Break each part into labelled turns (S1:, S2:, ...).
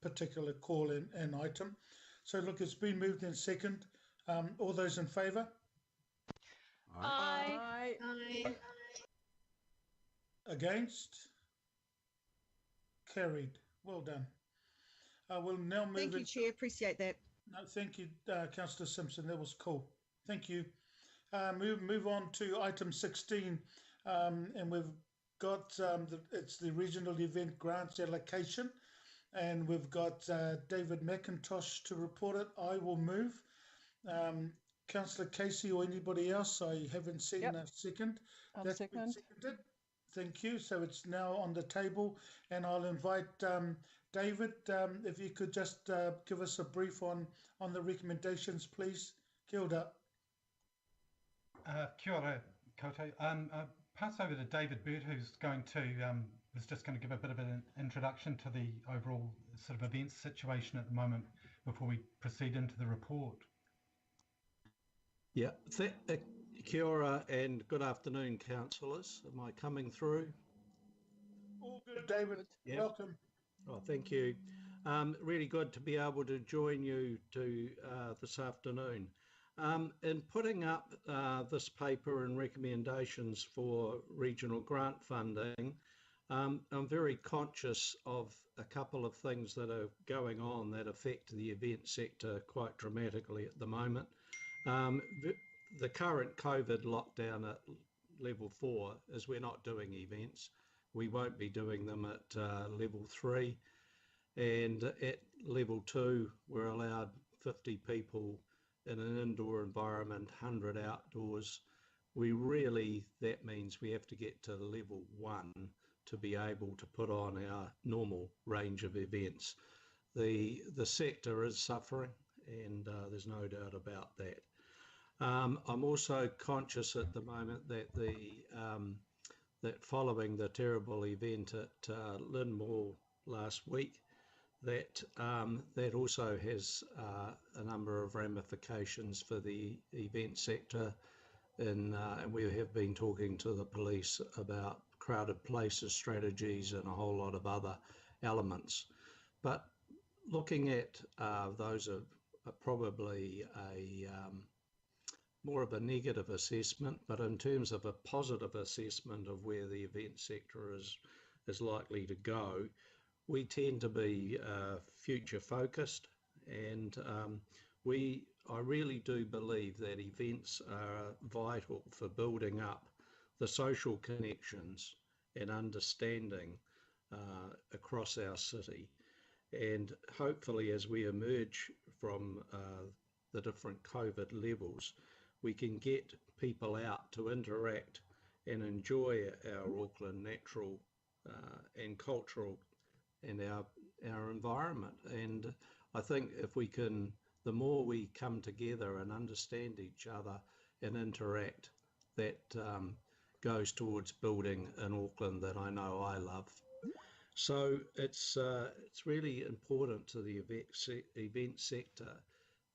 S1: particular call and item. So look, it's been moved in second. All those in favour?
S2: Aye.
S3: Aye.
S1: Against? Carried. Well done. We'll now move.
S3: Thank you, Chair. Appreciate that.
S1: No, thank you, Councillor Simpson. That was cool. Thank you. Move on to item 16, and we've got it's the regional event grants allocation, and we've got David McIntosh to report it. I will move. Councillor Casey or anybody else? I haven't seen a second.
S2: I'll second.
S1: Seconded. Thank you. So it's now on the table, and I'll invite David, if you could just give us a brief on the recommendations, please. Kia ora.
S4: Kia ora, koutou. Pass over to David Bert, who's going to is just going to give a bit of an introduction to the overall sort of events situation at the moment before we proceed into the report.
S5: Yeah, kia ora and good afternoon, councillors. Am I coming through?
S1: All good, David.
S5: Yeah.
S1: Welcome.
S5: Oh, thank you. Really good to be able to join you this afternoon. In putting up this paper and recommendations for regional grant funding, I'm very conscious of a couple of things that are going on that affect the event sector quite dramatically at the moment. The current COVID lockdown at level 4 is we're not doing events. We won't be doing them at level 3, and at level 2 we're allowed 50 people in an indoor environment, 100 outdoors. That means we have to get to level 1 to be able to put on our normal range of events. The sector is suffering, and there's no doubt about that. I'm also conscious at the moment that that following the terrible event at Lynmore last week, that also has a number of ramifications for the event sector, and we have been talking to the police about crowded places strategies and a whole lot of other elements. But looking at those are probably more of a negative assessment, but in terms of a positive assessment of where the event sector is likely to go, we tend to be future focused, and I really do believe that events are vital for building up the social connections and understanding across our city. And hopefully as we emerge from the different COVID levels, we can get people out to interact and enjoy our Auckland natural and cultural and our environment. And I think if we can, the more we come together and understand each other and interact, that goes towards building an Auckland that I know I love. So it's really important to the event sector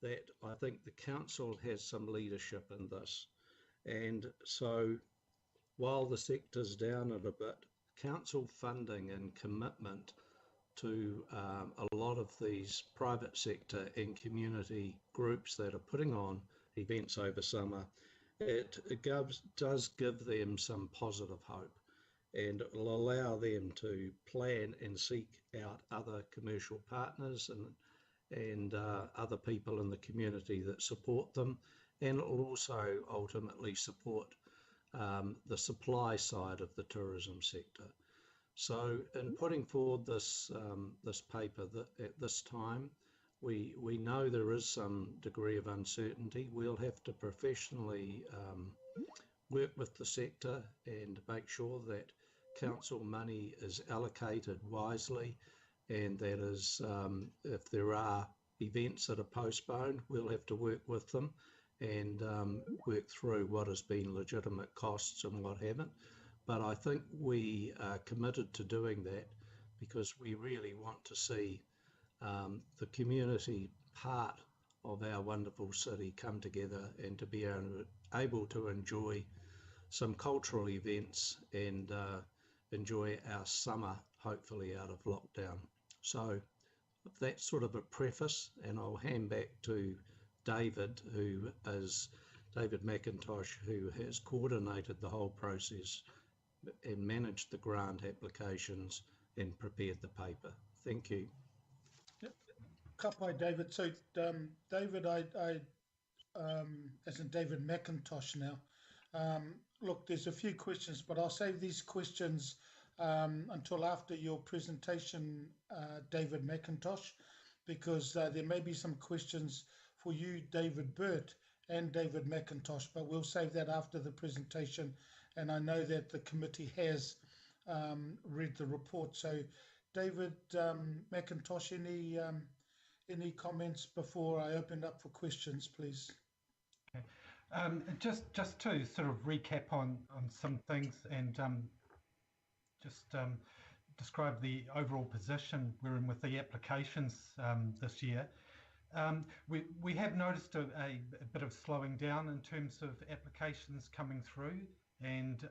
S5: that I think the council has some leadership in this. And so while the sector's down a bit, council funding and commitment to a lot of these private sector and community groups that are putting on events over summer, it does give them some positive hope, and it will allow them to plan and seek out other commercial partners and other people in the community that support them, and it will also ultimately support the supply side of the tourism sector. So in putting forward this paper at this time, we know there is some degree of uncertainty. We'll have to professionally work with the sector and make sure that council money is allocated wisely, and that is, if there are events that are postponed, we'll have to work with them and work through what has been legitimate costs and what haven't. But I think we are committed to doing that because we really want to see the community part of our wonderful city come together and to be able to enjoy some cultural events and enjoy our summer, hopefully out of lockdown. So that's sort of a preface, and I'll hand back to David, David McIntosh, who has coordinated the whole process and managed the grant applications and prepared the paper. Thank you.
S1: Ka pai, David. So, David, as in David McIntosh now. Look, there's a few questions, but I'll save these questions until after your presentation, David McIntosh, because there may be some questions for you, David Bert, and David McIntosh, but we'll save that after the presentation. And I know that the committee has read the report. So, David McIntosh, any comments before I open up for questions, please?
S4: Okay. Just to sort of recap on some things and describe the overall position we're in with the applications this year. We have noticed a bit of slowing down in terms of applications coming through, and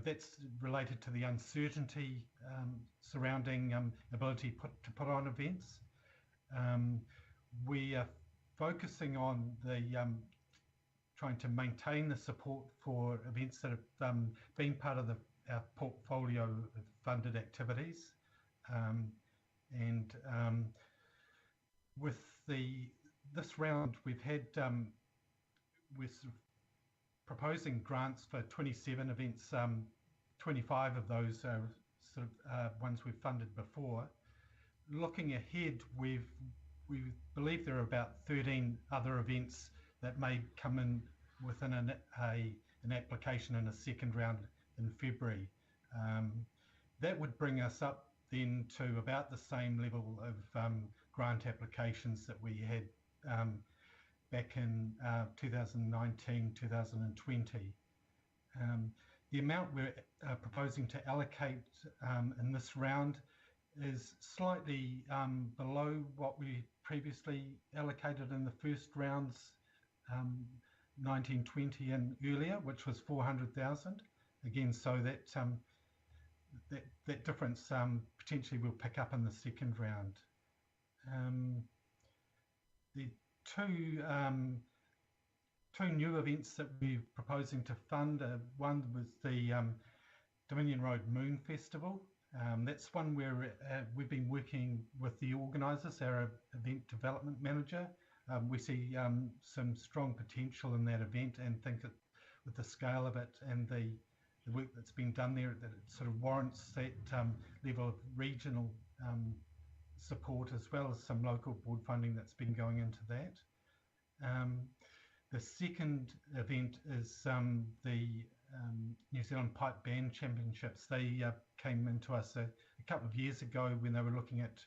S4: that's related to the uncertainty surrounding ability to put on events. We are focusing on the trying to maintain the support for events that have been part of our portfolio of funded activities, and with this round we've had we're sort of proposing grants for 27 events. 25 of those are sort of ones we've funded before. Looking ahead, we believe there are about 13 other events that may come in within an application in a second round in February. That would bring us up then to about the same level of grant applications that we had back in 2019, 2020. The amount we're proposing to allocate in this round is slightly below what we previously allocated in the first rounds, 1920 and earlier, which was 400,000. Again, so that difference potentially will pick up in the second round. The two new events that we're proposing to fund, one was the Dominion Road Moon Festival. That's one where we've been working with the organisers, our event development manager. We see some strong potential in that event, and think that with the scale of it and the work that's been done there, that it sort of warrants that level of regional support, as well as some local board funding that's been going into that. The second event is the New Zealand Pipe Band Championships. They came into us a couple of years ago when they were looking at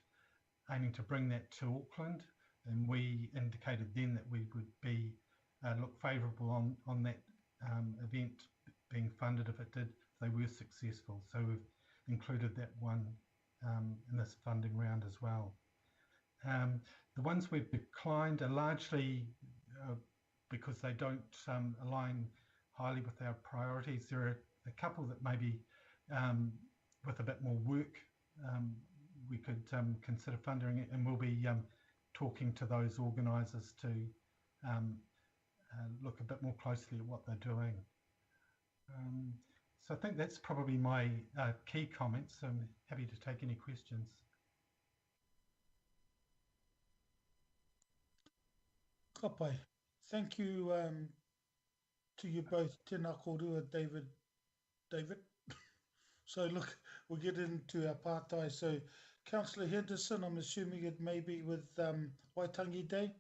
S4: aiming to bring that to Auckland, and we indicated then that we would be look favourable on that event being funded if they were successful. So we've included that one in this funding round as well. The ones we've declined are largely because they don't align highly with our priorities. There are a couple that maybe with a bit more work we could consider funding it, and we'll be talking to those organisers to look a bit more closely at what they're doing. So I think that's probably my key comments. I'm happy to take any questions.
S1: Ka pai. Thank you to you both, tēnā kōrua, David. So look, we'll get into our pātai. So Councillor Henderson, I'm assuming it may be with Waitangi Day?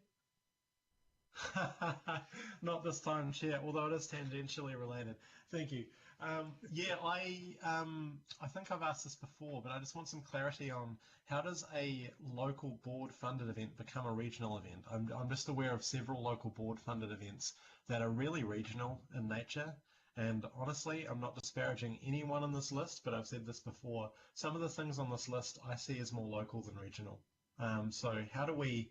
S2: Not this time, Chair, although it is tangentially related. Thank you. Yeah, I think I've asked this before, but I just want some clarity on how does a local board-funded event become a regional event? I'm just aware of several local board-funded events that are really regional in nature, and honestly, I'm not disparaging anyone on this list, but I've said this before, some of the things on this list I see as more local than regional. So how do is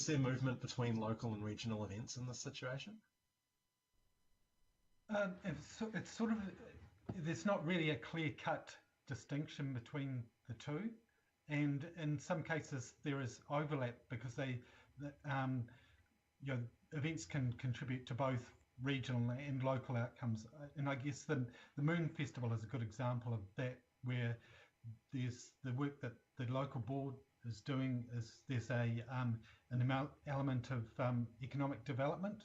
S2: there movement between local and regional events in this situation?
S4: It's sort of, there's not really a clear-cut distinction between the two. and in some cases there is overlap because events can contribute to both regional and local outcomes. And I guess the Moon Festival is a good example of that, where there's the work that the local board is doing there's an element of economic development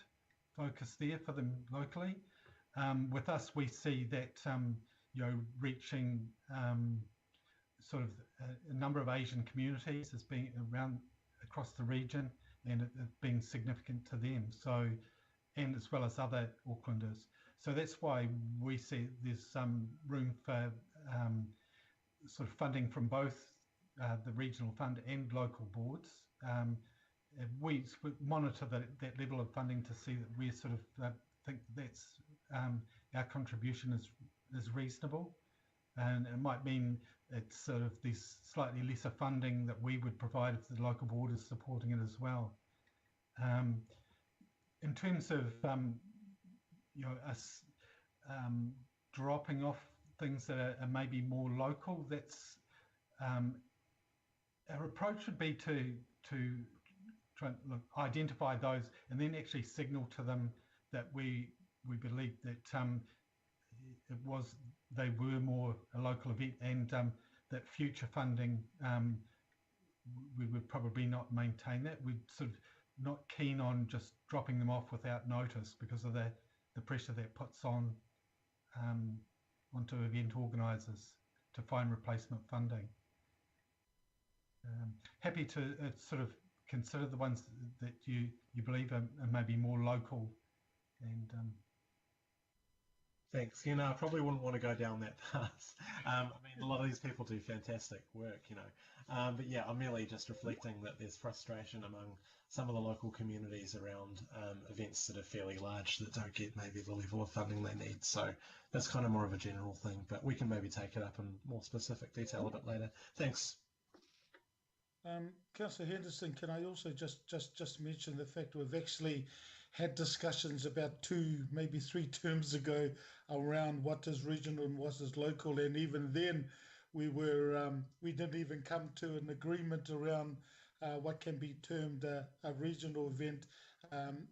S4: focus there for them locally. With us, we see that reaching sort of a number of Asian communities as being around across the region, and it being significant to them. So, and as well as other Aucklanders. So that's why we see there's some room for sort of funding from both the regional fund and local boards. We monitor that level of funding to see that we sort of think that's our contribution is reasonable, and it might mean it's sort of this slightly lesser funding that we would provide if the local board is supporting it as well. In terms of us dropping off things that are maybe more local, that's our approach would be to try and identify those and then actually signal to them that we believe that they were more a local event, and that future funding we would probably not maintain that. We'd sort of not keen on just dropping them off without notice because of the pressure that puts on onto event organisers to find replacement funding. Happy to sort of consider the ones that you believe are maybe more local. And
S2: thanks. I probably wouldn't want to go down that path. I mean, a lot of these people do fantastic work, but yeah, I'm merely just reflecting that there's frustration among some of the local communities around events that are fairly large that don't get maybe the level of funding they need. So that's kind of more of a general thing, but we can maybe take it up in more specific detail a bit later. Thanks.
S1: Councillor Henderson, can I also just mention the fact we've actually had discussions about 2, maybe 3 terms ago around what is regional and what is local, and even then we didn't even come to an agreement around what can be termed a regional event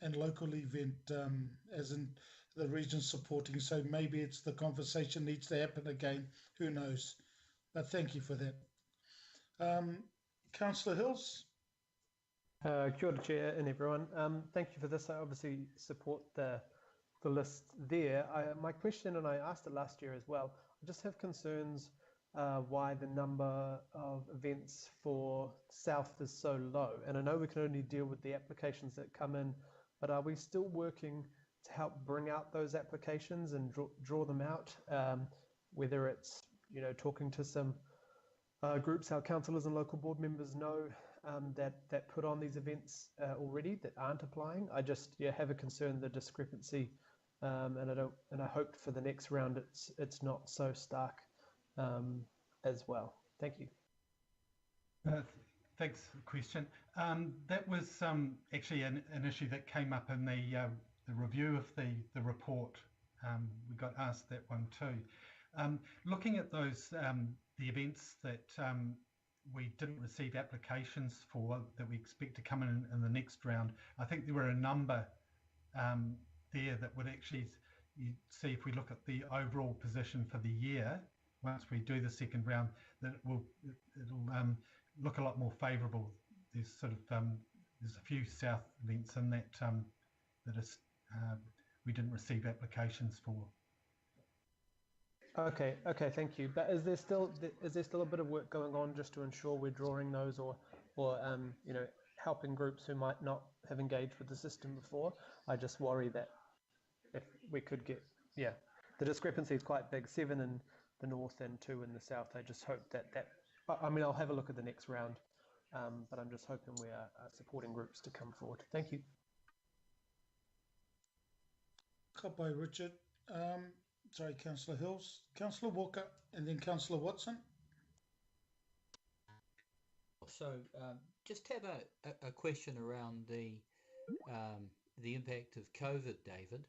S1: and local event, as in the region supporting. So maybe it's the conversation needs to happen again. Who knows? But thank you for that. Councillor Hills.
S3: Kia ora, Chair, and everyone. Thank you for this. I obviously support the list there. My question, and I asked it last year as well, I just have concerns why the number of events for South is so low. And I know we can only deal with the applications that come in, but are we still working to help bring out those applications and draw them out? Whether it's, talking to some groups our councillors and local board members know that put on these events already that aren't applying. I just have a concern, the discrepancy, and I hope for the next round it's not so stark as well. Thank you.
S4: Thanks for the question. That was actually an issue that came up in the review of the report. We got asked that one too. Looking at those the events that we didn't receive applications for that we expect to come in the next round, I think there were a number there that would actually, you see if we look at the overall position for the year, once we do the second round, that it'll look a lot more favourable. There's sort of there's a few South events in that that is we didn't receive applications for.
S3: Okay, thank you. But is there still a bit of work going on just to ensure we're drawing those, or helping groups who might not have engaged with the system before? I just worry that if we could get, the discrepancy is quite big, 7 in the north and 2 in the south. I just hope that I mean, I'll have a look at the next round, but I'm just hoping we are supporting groups to come forward. Thank you.
S1: By Richard. Sorry, Councillor Hills. Councillor Walker, and then Councillor Watson.
S6: So, just have a question around the impact of COVID, David.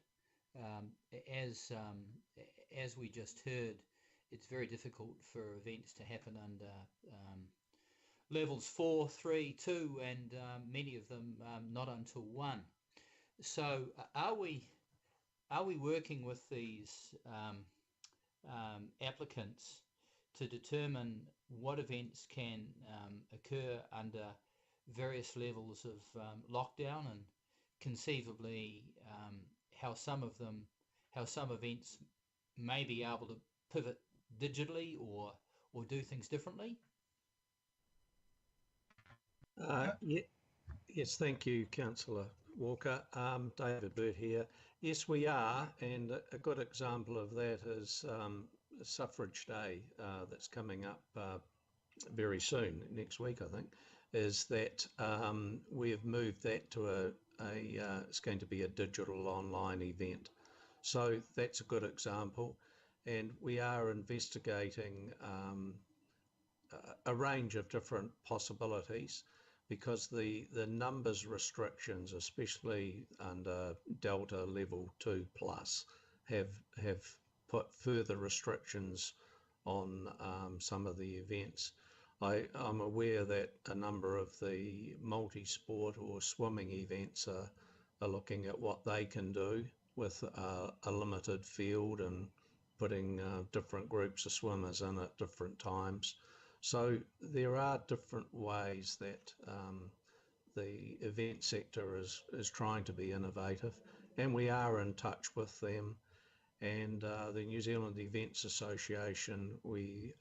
S6: As we just heard, it's very difficult for events to happen under levels 4, 3, 2, and many of them not until 1. So are we working with these applicants to determine what events can occur under various levels of lockdown, and conceivably how some events may be able to pivot digitally or do things differently?
S5: Yes, thank you, Councillor Walker. David Bert here. Yes, we are, and a good example of that is Suffrage Day that's coming up very soon, next week I think, is that we've moved that to it's going to be a digital online event. So that's a good example, and we are investigating a range of different possibilities, because the numbers restrictions, especially under Delta level 2 plus, have put further restrictions on some of the events. I'm aware that a number of the multi-sport or swimming events are looking at what they can do with a limited field and putting different groups of swimmers in at different times. So there are different ways that the event sector is trying to be innovative, and we are in touch with them. And the New Zealand Events Association, we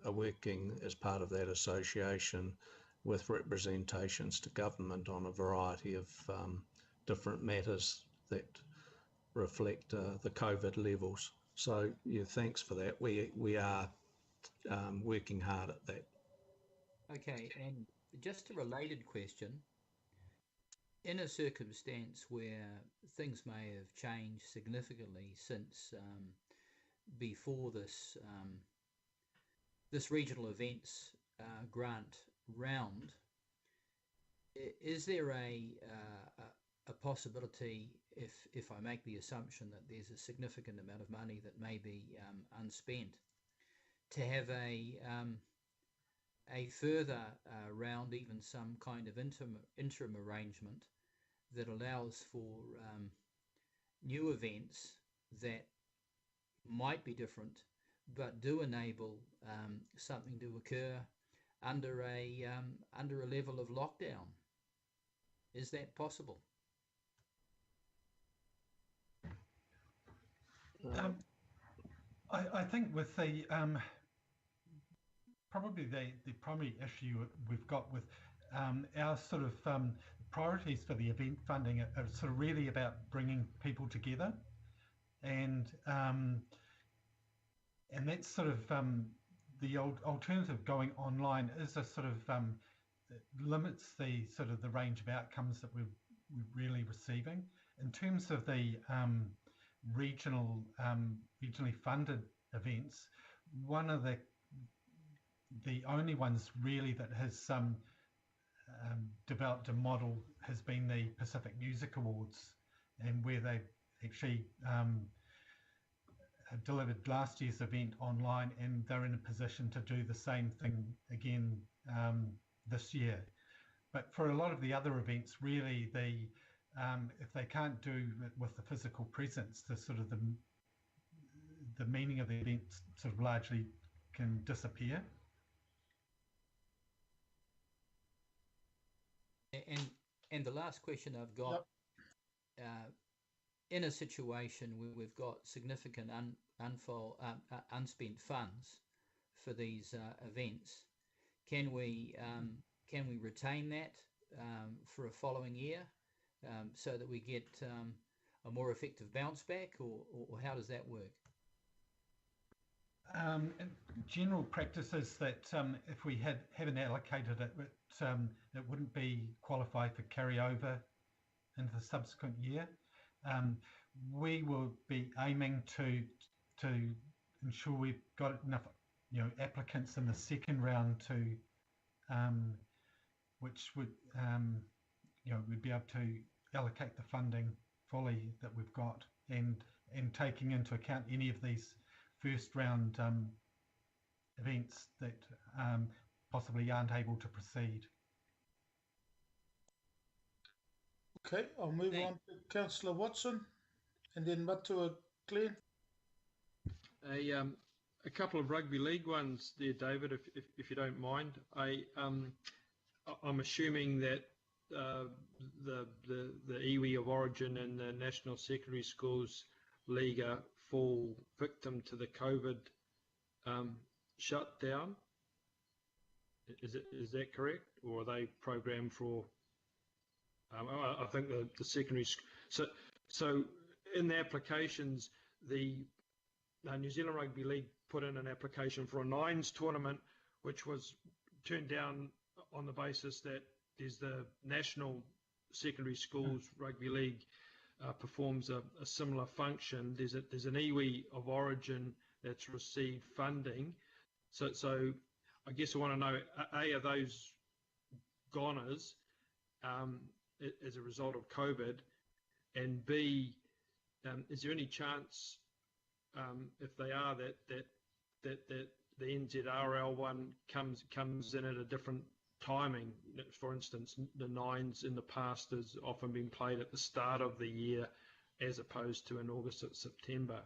S5: are working as part of that association with representations to government on a variety of different matters that reflect the COVID levels. So yeah, thanks for that. We are working hard at that.
S6: Okay, and just a related question. In a circumstance where things may have changed significantly since before this regional events grant round, is there a possibility, if I make the assumption that there's a significant amount of money that may be unspent, to have a further round, even some kind of interim arrangement that allows for new events that might be different, but do enable something to occur under a level of lockdown? Is that possible?
S4: I think with the probably the primary issue we've got with our sort of priorities for the event funding are sort of really about bringing people together, and that's sort of the alternative going online is a sort of limits the sort of the range of outcomes that we're really receiving. In terms of the regionally funded events, one of the only ones really that has developed a model has been the Pacific Music Awards, and where they actually delivered last year's event online, and they're in a position to do the same thing again this year. But for a lot of the other events, really, if they can't do it with the physical presence, the sort of the meaning of the event sort of largely can disappear.
S6: And the last question I've got, in a situation where we've got significant unspent funds for these events, can we retain that for a following year so that we get a more effective bounce back, or how does that work?
S4: General practice is that if we haven't allocated it, it wouldn't be qualified for carryover into the subsequent year. We will be aiming to ensure we've got enough, applicants in the second round to, which would, we'd be able to allocate the funding fully that we've got, and taking into account any of these first round events that possibly aren't able to proceed.
S1: Okay, I'll move on to Councillor Watson and then Matua Glenn.
S7: A couple of rugby league ones there, David, if you don't mind. I'm assuming that the iwi of origin and the National Secondary Schools League fall victim to the COVID shutdown. Is that correct, or are they programmed for? I think the secondary. So in the applications, the New Zealand Rugby League put in an application for a nines tournament, which was turned down on the basis that there's the National Secondary Schools Rugby League performs a similar function. There's an iwi of origin that's received funding. So I guess I want to know, A, are those goners as a result of COVID, and B, is there any chance, if they are, that the NZRL one comes in at a different timing? For instance, the nines in the past has often been played at the start of the year as opposed to in August or September.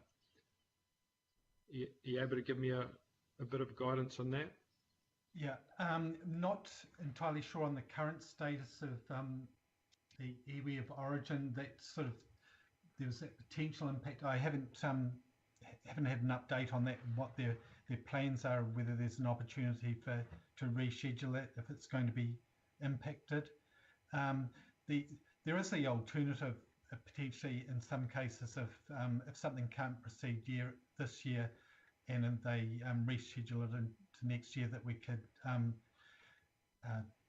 S7: Are you able to give me a bit of guidance on that?
S4: Yeah, not entirely sure on the current status of the iwi of origin. That sort of, there was that potential impact. I haven't had an update on that and what their plans are, whether there's an opportunity to reschedule it if it's going to be impacted. There is the alternative, potentially in some cases, if something can't proceed this year and they reschedule it into next year, that we could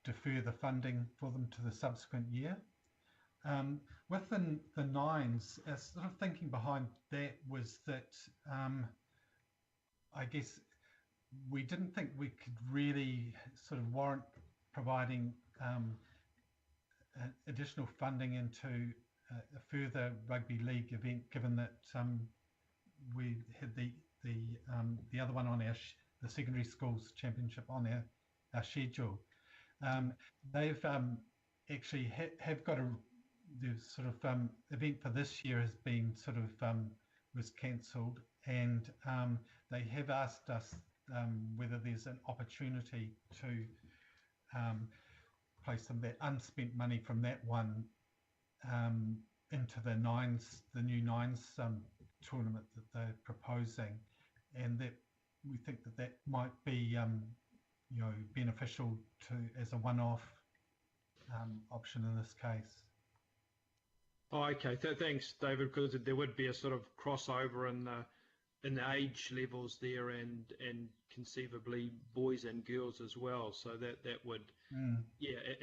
S4: defer the funding for them to the subsequent year. With the nines, sort of thinking behind that was that I guess we didn't think we could really sort of warrant providing additional funding into a further rugby league event, given that we had the other one on the secondary schools championship on our schedule. They've actually have got the sort of event for this year has been sort of was cancelled, and they have asked us whether there's an opportunity to place some of that unspent money from that one into the new nines tournament that they're proposing, and that we think that might be beneficial as a one-off option in this case.
S7: Oh, okay. Thanks, David, because there would be a sort of crossover in the age levels there, and conceivably boys and girls as well. So that would,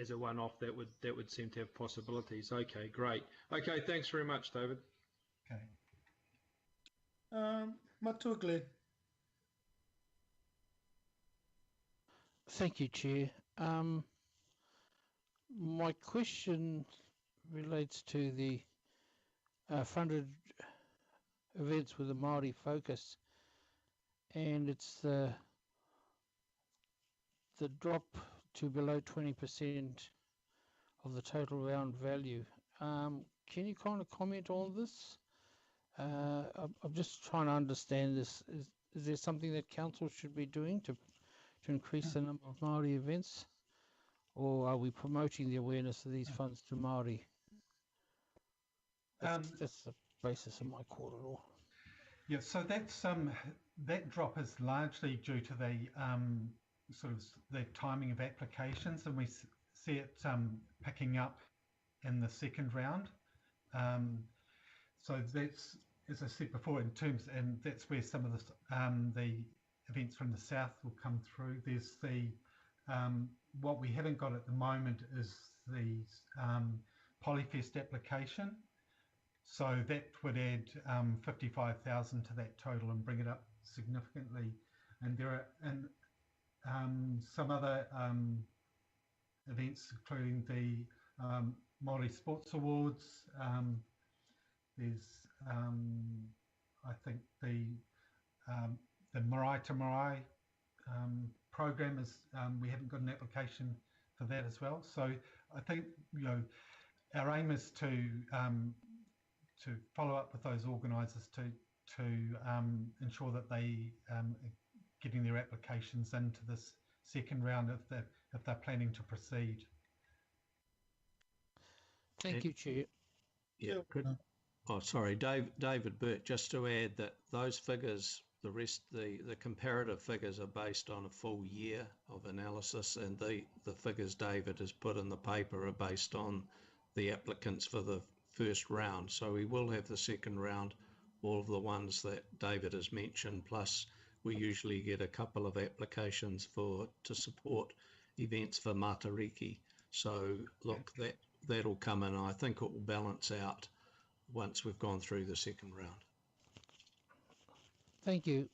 S7: as a one-off, that would seem to have possibilities. Okay, great. Okay, thanks very much, David.
S4: Okay.
S1: Matua Glenn.
S8: Thank you, Chair. My question relates to the funded events with the Maori Focus, and it's the drop to below 20% of the total round value. Can you kind of comment on this? I'm just trying to understand this. Is there something that council should be doing to increase the number of Maori events, or are we promoting the awareness of these funds to Maori? That's the basis of my call at all.
S4: Yeah, so that's that drop is largely due to the sort of the timing of applications, and we see it picking up in the second round. So that's, as I said before, in terms, and that's where some of the events from the south will come through. There's the what we haven't got at the moment is the Polyfest application. So that would add 55,000 to that total and bring it up significantly. And there are some other events, including the Maori Sports Awards. There's I think the Marae to Marae program is we haven't got an application for that as well. So I think our aim is to follow up with those organisers to ensure that they are getting their applications into this second round if they're planning to proceed.
S8: Thank you, Chair.
S5: Yeah. Oh, sorry, David Bert, just to add that those figures, the comparative figures are based on a full year of analysis, and the figures David has put in the paper are based on the applicants for the first round. So we will have the second round, all of the ones that David has mentioned, plus we usually get a couple of applications to support events for Matariki. So look, that'll come in. I think it will balance out once we've gone through the second round.
S8: Thank you.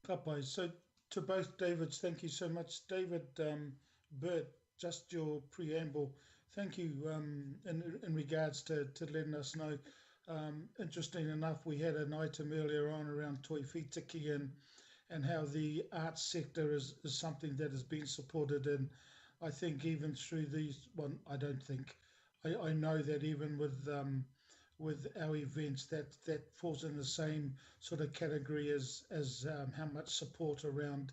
S1: Kapai. So to both Davids, thank you so much. David, Bert, just your preamble. Thank you in regards to letting us know. Interesting enough, we had an item earlier on around Toi Whitiki and how the arts sector is something that has been supported. And I think even through these, well, I don't think, I know that even with our events, that falls in the same sort of category as how much support around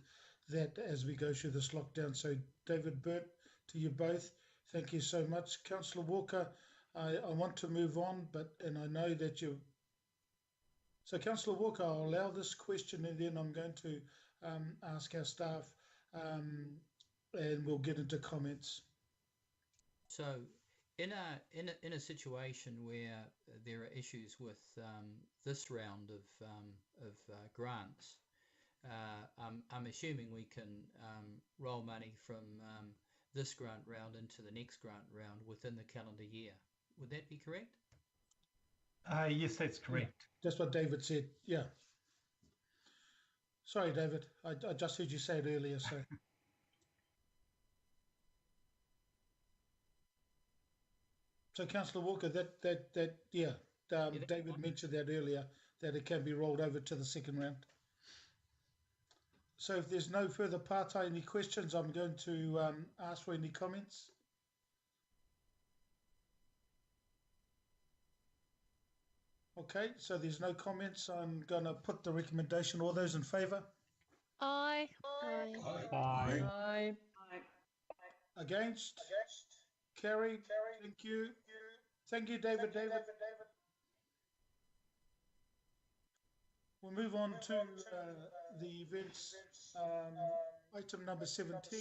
S1: that as we go through this lockdown. So David, Bert, to you both, thank you so much. Councillor Walker, I want to move on, and I know that you. So Councillor Walker, I'll allow this question and then I'm going to ask our staff and we'll get into comments.
S6: So in a situation where there are issues with this round of grants, I'm assuming we can roll money from this grant round into the next grant round within the calendar year. Would that be correct?
S4: Yes, that's correct.
S1: Yeah, that's what David said. Yeah. Sorry, David. I just heard you say it earlier. So Councillor Walker, David mentioned that earlier, that it can be rolled over to the second round. So if there's no further partai, any questions, I'm going to ask for any comments. Okay, so there's no comments. I'm going to put the recommendation. All those in favour?
S9: Aye.
S3: Aye.
S9: Aye.
S1: Against? Carried. Thank you. Thank you, David. We'll move on to the events, item number 17.